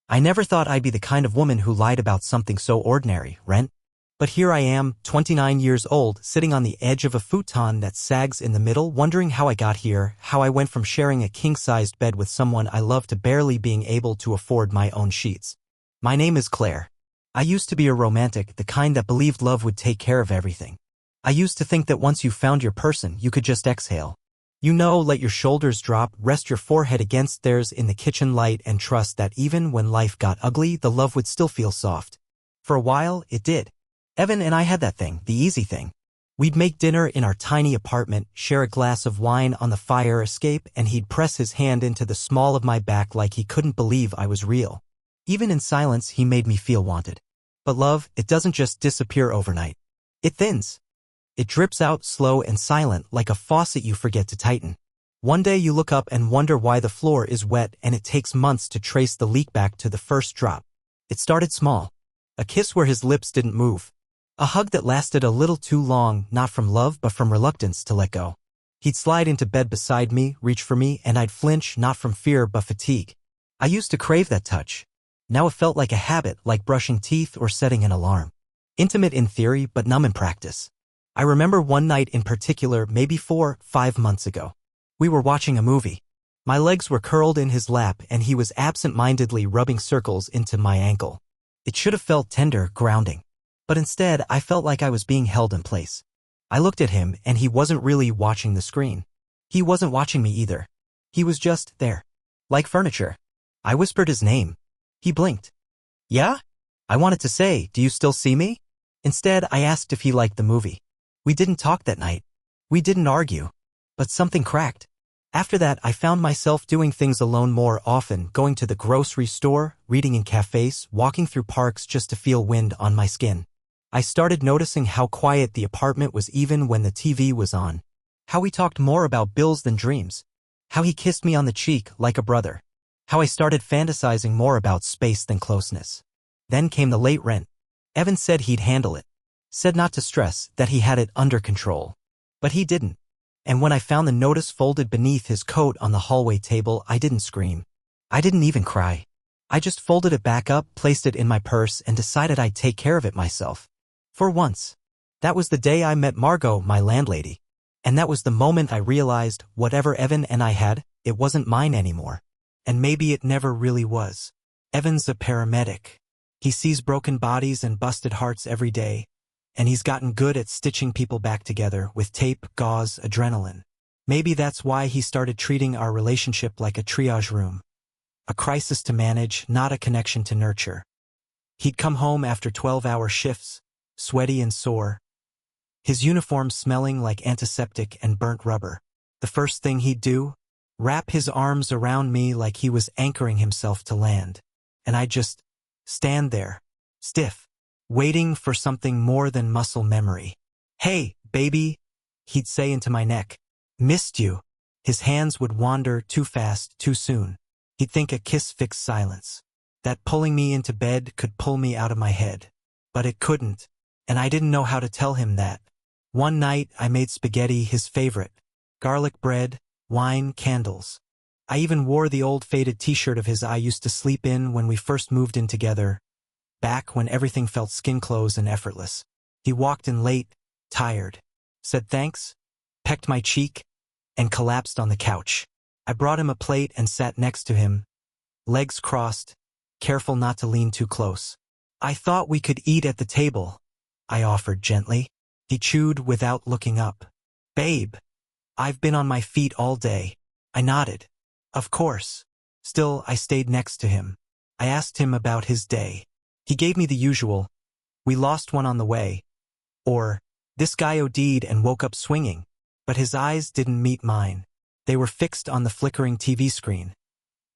I never thought I'd be the kind of woman who lied about something so ordinary, rent. But here I am, 29 years old, sitting on the edge of a futon that sags in the middle, wondering how I got here, how I went from sharing a king-sized bed with someone I love to barely being able to afford my own sheets. My name is Claire. I used to be a romantic, the kind that believed love would take care of everything. I used to think that once you found your person, you could just exhale. You know, let your shoulders drop, rest your forehead against theirs in the kitchen light and trust that even when life got ugly, the love would still feel soft. For a while, it did. Evan and I had that thing, the easy thing. We'd make dinner in our tiny apartment, share a glass of wine on the fire escape, and he'd press his hand into the small of my back like he couldn't believe I was real. Even in silence, he made me feel wanted. But love, it doesn't just disappear overnight. It thins. It drips out slow and silent like a faucet you forget to tighten. One day you look up and wonder why the floor is wet, and it takes months to trace the leak back to the first drop. It started small. A kiss where his lips didn't move. A hug that lasted a little too long, not from love but from reluctance to let go. He'd slide into bed beside me, reach for me, and I'd flinch, not from fear but fatigue. I used to crave that touch. Now it felt like a habit, like brushing teeth or setting an alarm. Intimate in theory, but numb in practice. I remember one night in particular, maybe 4-5 months ago. We were watching a movie. My legs were curled in his lap and he was absent-mindedly rubbing circles into my ankle. It should have felt tender, grounding. But instead, I felt like I was being held in place. I looked at him and he wasn't really watching the screen. He wasn't watching me either. He was just there. Like furniture. I whispered his name. He blinked. Yeah? I wanted to say, do you still see me? Instead, I asked if he liked the movie. We didn't talk that night. We didn't argue. But something cracked. After that, I found myself doing things alone more often, going to the grocery store, reading in cafes, walking through parks just to feel wind on my skin. I started noticing how quiet the apartment was even when the TV was on. How we talked more about bills than dreams. How he kissed me on the cheek like a brother. How I started fantasizing more about space than closeness. Then came the late rent. Evan said he'd handle it. Said not to stress, that he had it under control. But he didn't. And when I found the notice folded beneath his coat on the hallway table, I didn't scream. I didn't even cry. I just folded it back up, placed it in my purse, and decided I'd take care of it myself. For once. That was the day I met Margot, my landlady. And that was the moment I realized, whatever Evan and I had, it wasn't mine anymore. And maybe it never really was. Evan's a paramedic. He sees broken bodies and busted hearts every day. And he's gotten good at stitching people back together with tape, gauze, adrenaline. Maybe that's why he started treating our relationship like a triage room. A crisis to manage, not a connection to nurture. He'd come home after 12-hour shifts, sweaty and sore. His uniform smelling like antiseptic and burnt rubber. The first thing he'd do? Wrap his arms around me like he was anchoring himself to land. And I'd just stand there, stiff, waiting for something more than muscle memory. Hey, baby, he'd say into my neck. Missed you. His hands would wander too fast, too soon. He'd think a kiss fixed silence. That pulling me into bed could pull me out of my head. But it couldn't. And I didn't know how to tell him that. One night, I made spaghetti, his favorite. Garlic bread, wine, candles. I even wore the old faded t-shirt of his I used to sleep in when we first moved in together. Back when everything felt skin close and effortless. He walked in late, tired. Said thanks, pecked my cheek, and collapsed on the couch. I brought him a plate and sat next to him, legs crossed, careful not to lean too close. I thought we could eat at the table, I offered gently. He chewed without looking up. Babe, I've been on my feet all day. I nodded. Of course. Still, I stayed next to him. I asked him about his day. He gave me the usual, we lost one on the way. Or, this guy OD'd and woke up swinging. But his eyes didn't meet mine. They were fixed on the flickering TV screen.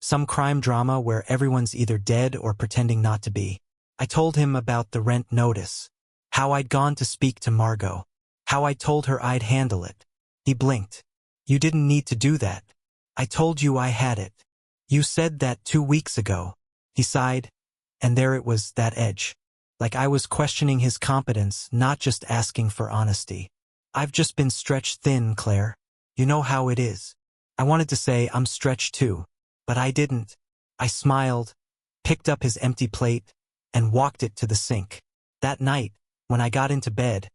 Some crime drama where everyone's either dead or pretending not to be. I told him about the rent notice. How I'd gone to speak to Margot. How I told her I'd handle it. He blinked. You didn't need to do that. I told you I had it. You said that 2 weeks ago. He sighed. And there it was, that edge. Like I was questioning his competence, not just asking for honesty. I've just been stretched thin, Claire. You know how it is. I wanted to say I'm stretched too. But I didn't. I smiled. picked up his empty plate, and walked it to the sink. That night, when I got into bed,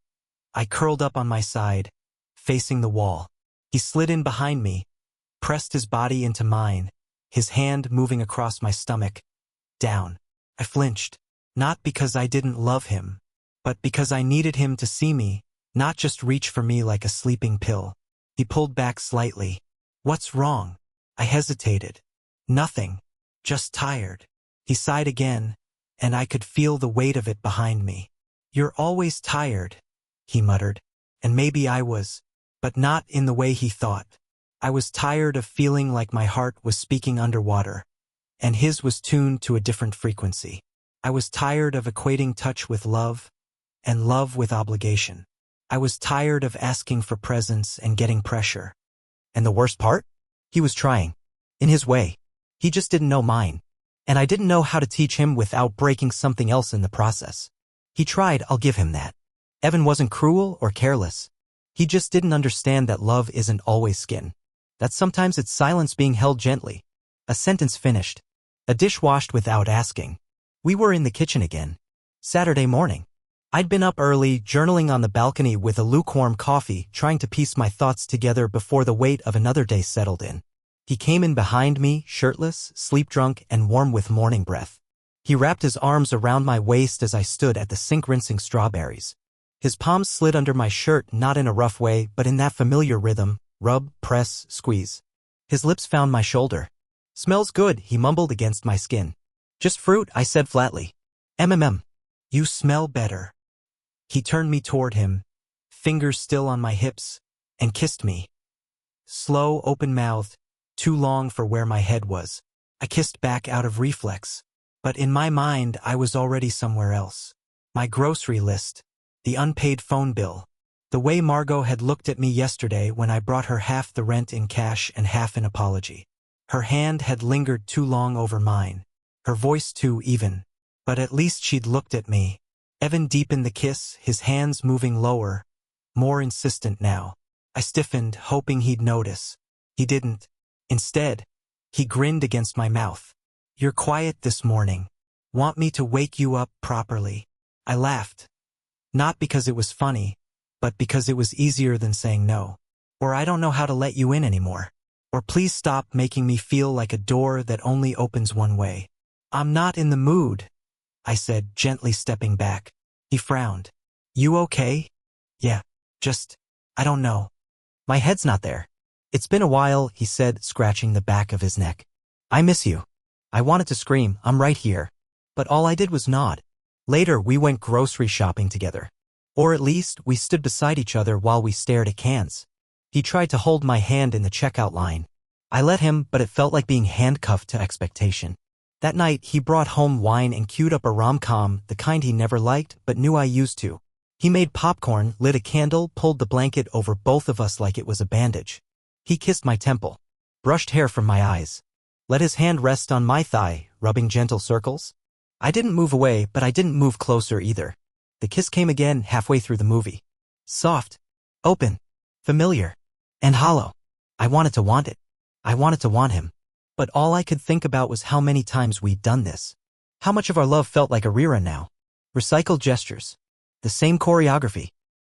I curled up on my side, facing the wall. He slid in behind me, pressed his body into mine, his hand moving across my stomach, down. I flinched, not because I didn't love him, but because I needed him to see me, not just reach for me like a sleeping pill. He pulled back slightly. What's wrong? I hesitated. Nothing. Just tired. He sighed again, and I could feel the weight of it behind me. You're always tired, he muttered. And maybe I was, but not in the way he thought. I was tired of feeling like my heart was speaking underwater, and his was tuned to a different frequency. I was tired of equating touch with love, and love with obligation. I was tired of asking for presence and getting pressure. And the worst part? He was trying. In his way. He just didn't know mine. And I didn't know how to teach him without breaking something else in the process. He tried, I'll give him that. Evan wasn't cruel or careless. He just didn't understand that love isn't always skin. That sometimes it's silence being held gently. A sentence finished. A dish washed without asking. We were in the kitchen again. Saturday morning. I'd been up early, journaling on the balcony with a lukewarm coffee, trying to piece my thoughts together before the weight of another day settled in. He came in behind me, shirtless, sleep-drunk, and warm with morning breath. He wrapped his arms around my waist as I stood at the sink rinsing strawberries. His palms slid under my shirt, not in a rough way, but in that familiar rhythm, rub, press, squeeze. His lips found my shoulder. Smells good, he mumbled against my skin. Just fruit, I said flatly. You smell better. He turned me toward him, fingers still on my hips, and kissed me. Slow, open-mouthed, too long for where my head was. I kissed back out of reflex, but in my mind I was already somewhere else. My grocery list, the unpaid phone bill, the way Margot had looked at me yesterday when I brought her half the rent in cash and half in apology. Her hand had lingered too long over mine, her voice too even, but at least she'd looked at me. Evan deepened the kiss, his hands moving lower, more insistent now. I stiffened, hoping he'd notice. He didn't. Instead, he grinned against my mouth. You're quiet this morning. Want me to wake you up properly? I laughed. Not because it was funny, but because it was easier than saying no. Or I don't know how to let you in anymore. Or please stop making me feel like a door that only opens one way. I'm not in the mood, I said, gently stepping back. He frowned. You okay? Yeah, I don't know. My head's not there. It's been a while, he said, scratching the back of his neck. I miss you. I wanted to scream, I'm right here. But all I did was nod. Later, we went grocery shopping together. Or at least, we stood beside each other while we stared at cans. He tried to hold my hand in the checkout line. I let him, but it felt like being handcuffed to expectation. That night, he brought home wine and queued up a rom-com, the kind he never liked, but knew I used to. He made popcorn, lit a candle, pulled the blanket over both of us like it was a bandage. He kissed my temple, brushed hair from my eyes, let his hand rest on my thigh, rubbing gentle circles. I didn't move away, but I didn't move closer either. The kiss came again halfway through the movie. Soft, open, familiar, and hollow. I wanted to want it. I wanted to want him. But all I could think about was how many times we'd done this. How much of our love felt like a rerun now. Recycled gestures. The same choreography.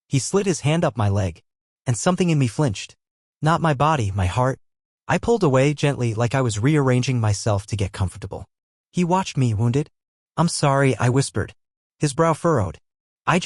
He slid his hand up my leg, and something in me flinched. Not my body, my heart. I pulled away gently like I was rearranging myself to get comfortable. He watched me, wounded. I'm sorry, I whispered. His brow furrowed. I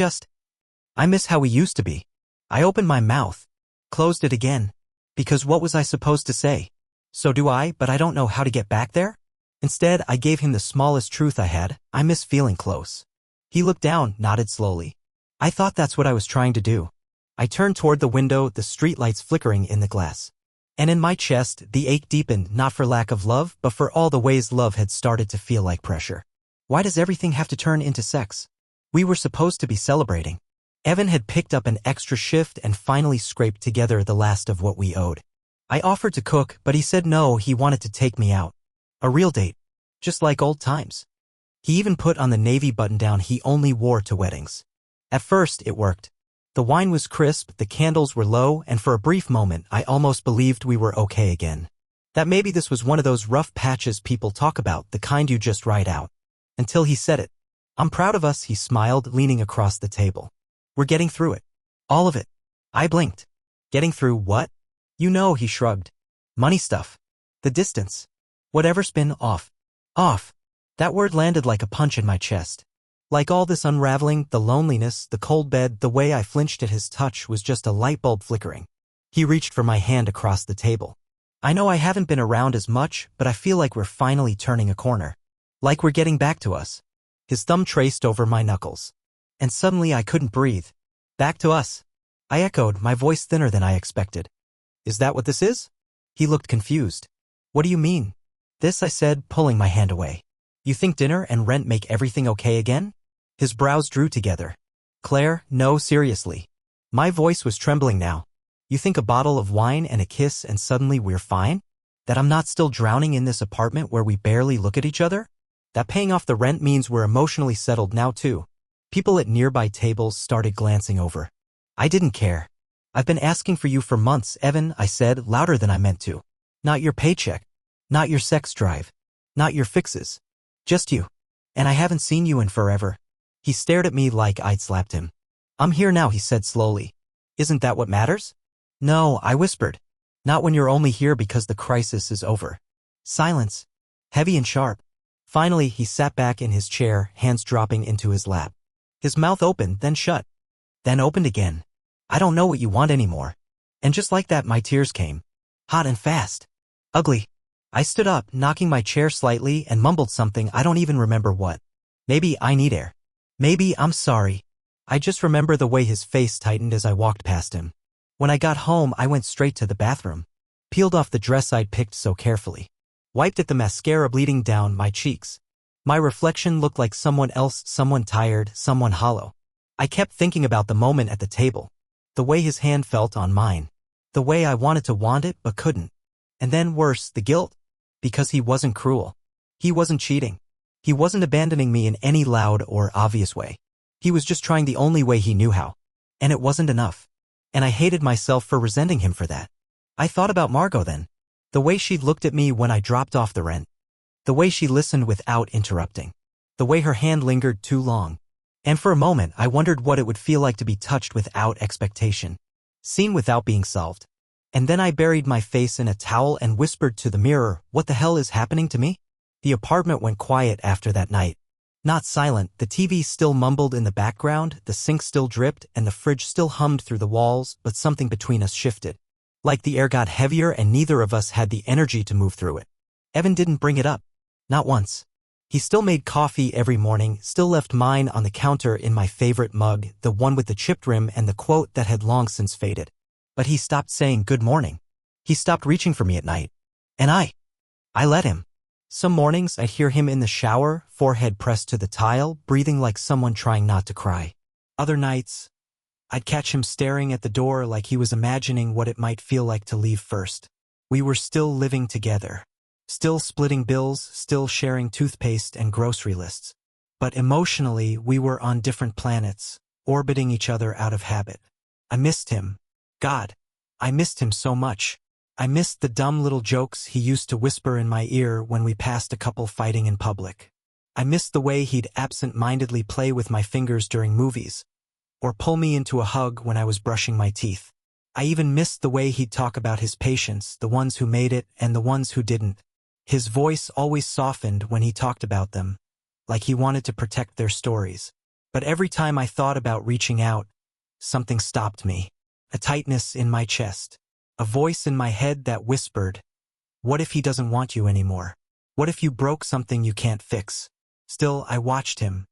miss how we used to be. I opened my mouth, closed it again. Because what was I supposed to say? So do I, but I don't know how to get back there? Instead, I gave him the smallest truth I had. I miss feeling close. He looked down, nodded slowly. I thought that's what I was trying to do. I turned toward the window, the streetlights flickering in the glass. And in my chest, the ache deepened, not for lack of love, but for all the ways love had started to feel like pressure. Why does everything have to turn into sex? We were supposed to be celebrating. Evan had picked up an extra shift and finally scraped together the last of what we owed. I offered to cook, but he said no, he wanted to take me out. A real date. Just like old times. He even put on the navy button-down he only wore to weddings. At first, it worked. The wine was crisp, the candles were low, and for a brief moment, I almost believed we were okay again. That maybe this was one of those rough patches people talk about, the kind you just ride out. Until he said it. I'm proud of us, he smiled, leaning across the table. We're getting through it. All of it. I blinked. Getting through what? You know, he shrugged. Money stuff. The distance. Whatever's been off. Off. That word landed like a punch in my chest. Like all this unraveling, the loneliness, the cold bed, the way I flinched at his touch was just a light bulb flickering. He reached for my hand across the table. I know I haven't been around as much, but I feel like we're finally turning a corner. Like we're getting back to us. His thumb traced over my knuckles. And suddenly I couldn't breathe. Back to us. I echoed, my voice thinner than I expected. Is that what this is? He looked confused. What do you mean? This, I said, pulling my hand away. You think dinner and rent make everything okay again? His brows drew together. Claire, no, seriously. My voice was trembling now. You think a bottle of wine and a kiss and suddenly we're fine? That I'm not still drowning in this apartment where we barely look at each other? That paying off the rent means we're emotionally settled now too. People at nearby tables started glancing over. I didn't care. I've been asking for you for months, Evan, I said, louder than I meant to. Not your paycheck. Not your sex drive. Not your fixes. Just you. And I haven't seen you in forever. He stared at me like I'd slapped him. I'm here now, he said slowly. Isn't that what matters? No, I whispered. Not when you're only here because the crisis is over. Silence. Heavy and sharp. Finally, he sat back in his chair, hands dropping into his lap. His mouth opened, then shut. Then opened again. I don't know what you want anymore. And just like that, my tears came. Hot and fast. Ugly. I stood up, knocking my chair slightly, and mumbled something I don't even remember what. Maybe I need air. Maybe I'm sorry. I just remember the way his face tightened as I walked past him. When I got home, I went straight to the bathroom. Peeled off the dress I'd picked so carefully. Wiped at the mascara bleeding down my cheeks. My reflection looked like someone else, someone tired, someone hollow. I kept thinking about the moment at the table. The way his hand felt on mine. The way I wanted to want it but couldn't. And then worse, the guilt. Because he wasn't cruel. He wasn't cheating. He wasn't abandoning me in any loud or obvious way. He was just trying the only way he knew how. And it wasn't enough. And I hated myself for resenting him for that. I thought about Margot then. The way she looked at me when I dropped off the rent. The way she listened without interrupting. The way her hand lingered too long. And for a moment, I wondered what it would feel like to be touched without expectation. Seen without being solved. And then I buried my face in a towel and whispered to the mirror, what the hell is happening to me? The apartment went quiet after that night. Not silent, the TV still mumbled in the background, the sink still dripped, and the fridge still hummed through the walls, but something between us shifted. Like the air got heavier and neither of us had the energy to move through it. Evan didn't bring it up. Not once. He still made coffee every morning, still left mine on the counter in my favorite mug, the one with the chipped rim and the quote that had long since faded. But he stopped saying good morning. He stopped reaching for me at night. And I let him. Some mornings I'd hear him in the shower, forehead pressed to the tile, breathing like someone trying not to cry. Other nights, I'd catch him staring at the door like he was imagining what it might feel like to leave first. We were still living together. Still splitting bills, still sharing toothpaste and grocery lists. But emotionally, we were on different planets, orbiting each other out of habit. I missed him. God, I missed him so much. I missed the dumb little jokes he used to whisper in my ear when we passed a couple fighting in public. I missed the way he'd absent-mindedly play with my fingers during movies, or pull me into a hug when I was brushing my teeth. I even missed the way he'd talk about his patients, the ones who made it and the ones who didn't. His voice always softened when he talked about them, like he wanted to protect their stories. But every time I thought about reaching out, something stopped me. A tightness in my chest. A voice in my head that whispered, what if he doesn't want you anymore? What if you broke something you can't fix? Still, I watched him.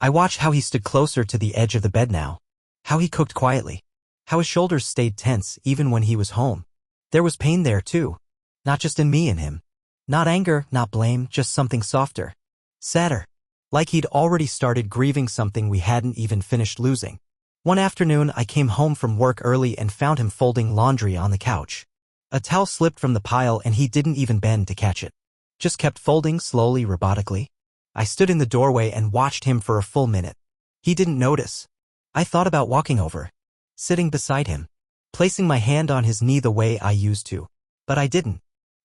I watched how he stood closer to the edge of the bed now. How he cooked quietly. How his shoulders stayed tense even when he was home. There was pain there too. Not just in me and him. Not anger, not blame, just something softer. Sadder. Like he'd already started grieving something we hadn't even finished losing. One afternoon, I came home from work early and found him folding laundry on the couch. A towel slipped from the pile and he didn't even bend to catch it. Just kept folding slowly, robotically. I stood in the doorway and watched him for a full minute. He didn't notice. I thought about walking over. Sitting beside him. Placing my hand on his knee the way I used to. But I didn't.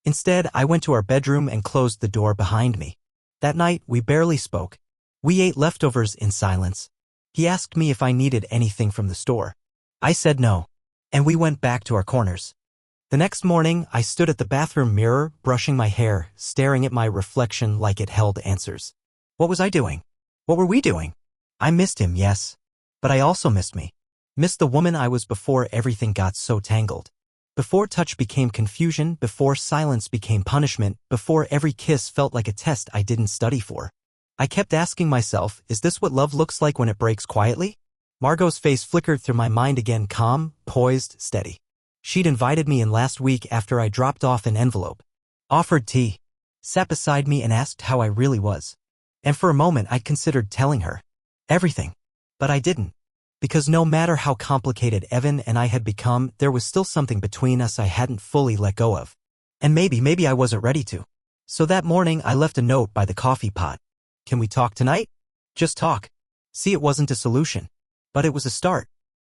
Instead, I went to our bedroom and closed the door behind me. That night, we barely spoke. We ate leftovers in silence. He asked me if I needed anything from the store. I said no. And we went back to our corners. The next morning, I stood at the bathroom mirror, brushing my hair, staring at my reflection like it held answers. What was I doing? What were we doing? I missed him, yes. But I also missed me. Missed the woman I was before everything got so tangled. Before touch became confusion, before silence became punishment, before every kiss felt like a test I didn't study for. I kept asking myself, is this what love looks like when it breaks quietly? Margot's face flickered through my mind again, calm, poised, steady. She'd invited me in last week after I dropped off an envelope. Offered tea. Sat beside me and asked how I really was. And for a moment I'd considered telling her everything. But I didn't. Because no matter how complicated Evan and I had become, there was still something between us I hadn't fully let go of. And maybe I wasn't ready to. So that morning I left a note by the coffee pot. Can we talk tonight? Just talk. See, it wasn't a solution. But it was a start.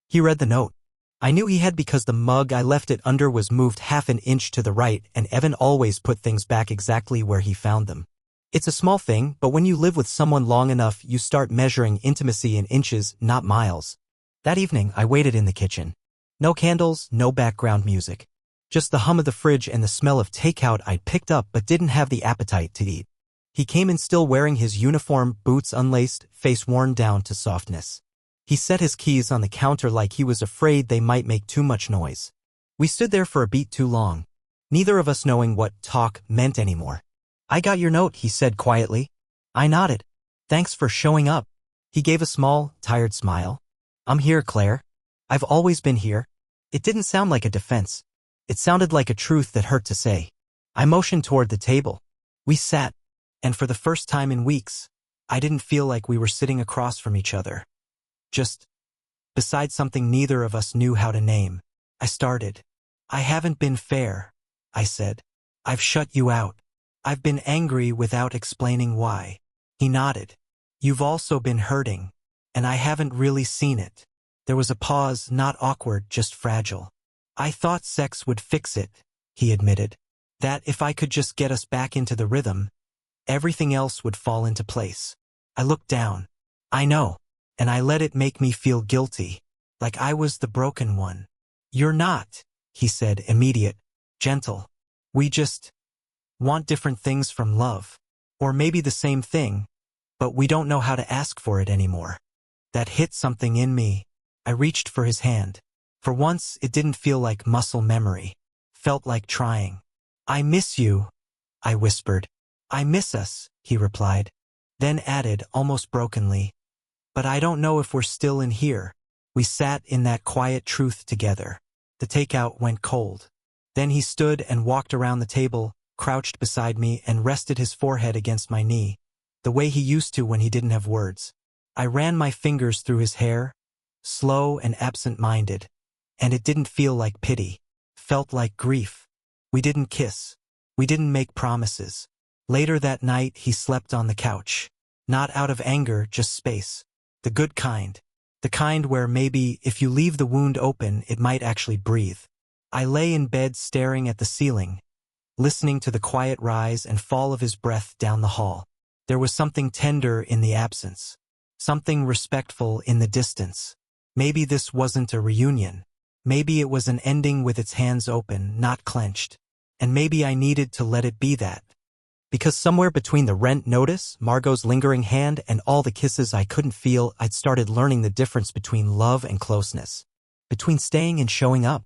He read the note. I knew he had because the mug I left it under was moved half an inch to the right, and Evan always put things back exactly where he found them. It's a small thing, but when you live with someone long enough, you start measuring intimacy in inches, not miles. That evening, I waited in the kitchen. No candles, no background music. Just the hum of the fridge and the smell of takeout I'd picked up but didn't have the appetite to eat. He came in still wearing his uniform, boots unlaced, face worn down to softness. He set his keys on the counter like he was afraid they might make too much noise. We stood there for a beat too long, neither of us knowing what talk meant anymore. I got your note, he said quietly. I nodded. Thanks for showing up. He gave a small, tired smile. I'm here, Claire. I've always been here. It didn't sound like a defense. It sounded like a truth that hurt to say. I motioned toward the table. We sat, and for the first time in weeks, I didn't feel like we were sitting across from each other. Just beside something neither of us knew how to name. I started. I haven't been fair, I said. I've shut you out. I've been angry without explaining why. He nodded. You've also been hurting, and I haven't really seen it. There was a pause, not awkward, just fragile. I thought sex would fix it, he admitted. That if I could just get us back into the rhythm, everything else would fall into place. I looked down. I know, and I let it make me feel guilty, like I was the broken one. You're not, he said, immediate, gentle. We just want different things from love. Or maybe the same thing, but we don't know how to ask for it anymore. That hit something in me. I reached for his hand. For once, it didn't feel like muscle memory. Felt like trying. I miss you, I whispered. I miss us, he replied. Then added, almost brokenly, but I don't know if we're still in here. We sat in that quiet truth together. The takeout went cold. Then he stood and walked around the table, crouched beside me and rested his forehead against my knee, the way he used to when he didn't have words. I ran my fingers through his hair, slow and absent-minded, and it didn't feel like pity. Felt like grief. We didn't kiss. We didn't make promises. Later that night, he slept on the couch. Not out of anger, just space. The good kind. The kind where maybe, if you leave the wound open, it might actually breathe. I lay in bed staring at the ceiling, listening to the quiet rise and fall of his breath down the hall. There was something tender in the absence. Something respectful in the distance. Maybe this wasn't a reunion. Maybe it was an ending with its hands open, not clenched. And maybe I needed to let it be that. Because somewhere between the rent notice, Margot's lingering hand, and all the kisses I couldn't feel, I'd started learning the difference between love and closeness. Between staying and showing up.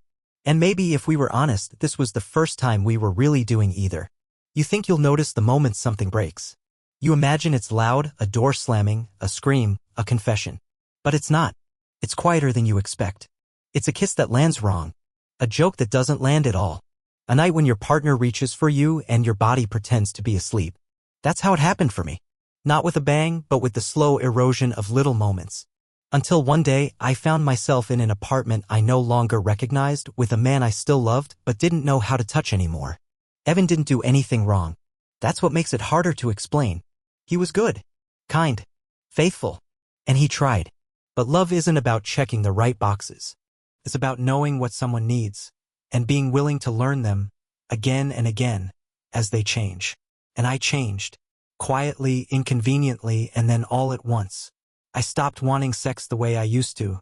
And maybe, if we were honest, this was the first time we were really doing either. You think you'll notice the moment something breaks. You imagine it's loud, a door slamming, a scream, a confession. But it's not. It's quieter than you expect. It's a kiss that lands wrong. A joke that doesn't land at all. A night when your partner reaches for you and your body pretends to be asleep. That's how it happened for me. Not with a bang, but with the slow erosion of little moments. Until one day, I found myself in an apartment I no longer recognized, with a man I still loved, but didn't know how to touch anymore. Evan didn't do anything wrong. That's what makes it harder to explain. He was good, kind, faithful, and he tried. But love isn't about checking the right boxes. It's about knowing what someone needs, and being willing to learn them, again and again, as they change. And I changed. Quietly, inconveniently, and then all at once. I stopped wanting sex the way I used to.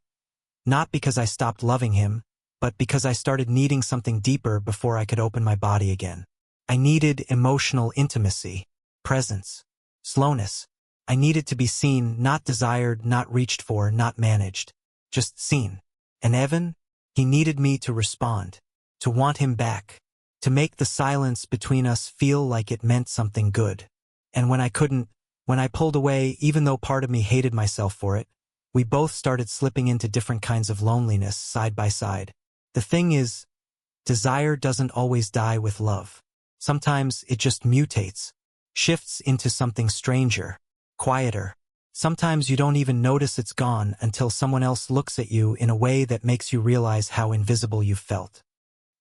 Not because I stopped loving him, but because I started needing something deeper before I could open my body again. I needed emotional intimacy, presence, slowness. I needed to be seen, not desired, not reached for, not managed. Just seen. And Evan? He needed me to respond, to want him back, to make the silence between us feel like it meant something good. And when I couldn't, when I pulled away, even though part of me hated myself for it, we both started slipping into different kinds of loneliness side by side. The thing is, desire doesn't always die with love. Sometimes it just mutates, shifts into something stranger, quieter. Sometimes you don't even notice it's gone until someone else looks at you in a way that makes you realize how invisible you've felt.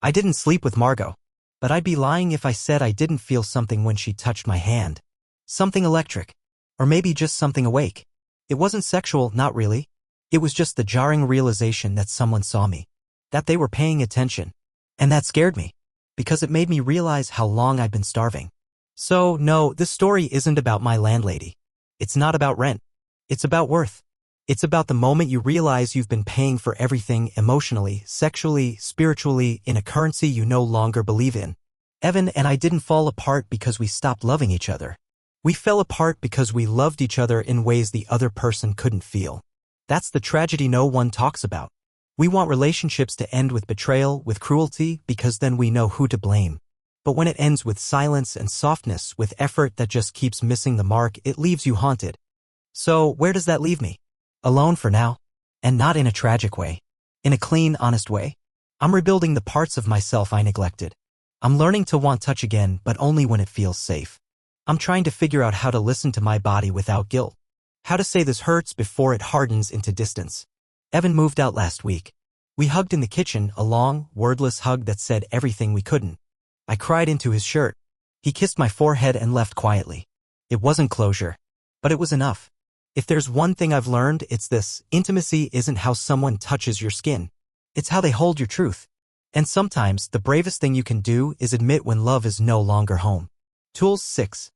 I didn't sleep with Margot, but I'd be lying if I said I didn't feel something when she touched my hand. Something electric. Or maybe just something awake. It wasn't sexual, not really. It was just the jarring realization that someone saw me. That they were paying attention. And that scared me. Because it made me realize how long I'd been starving. So, no, this story isn't about my landlady. It's not about rent. It's about worth. It's about the moment you realize you've been paying for everything emotionally, sexually, spiritually, in a currency you no longer believe in. Evan and I didn't fall apart because we stopped loving each other. We fell apart because we loved each other in ways the other person couldn't feel. That's the tragedy no one talks about. We want relationships to end with betrayal, with cruelty, because then we know who to blame. But when it ends with silence and softness, with effort that just keeps missing the mark, it leaves you haunted. So, where does that leave me? Alone for now. And not in a tragic way. In a clean, honest way. I'm rebuilding the parts of myself I neglected. I'm learning to want touch again, but only when it feels safe. I'm trying to figure out how to listen to my body without guilt. How to say this hurts before it hardens into distance. Evan moved out last week. We hugged in the kitchen, a long, wordless hug that said everything we couldn't. I cried into his shirt. He kissed my forehead and left quietly. It wasn't closure, but it was enough. If there's one thing I've learned, it's this: intimacy isn't how someone touches your skin. It's how they hold your truth. And sometimes, the bravest thing you can do is admit when love is no longer home. Tools 6.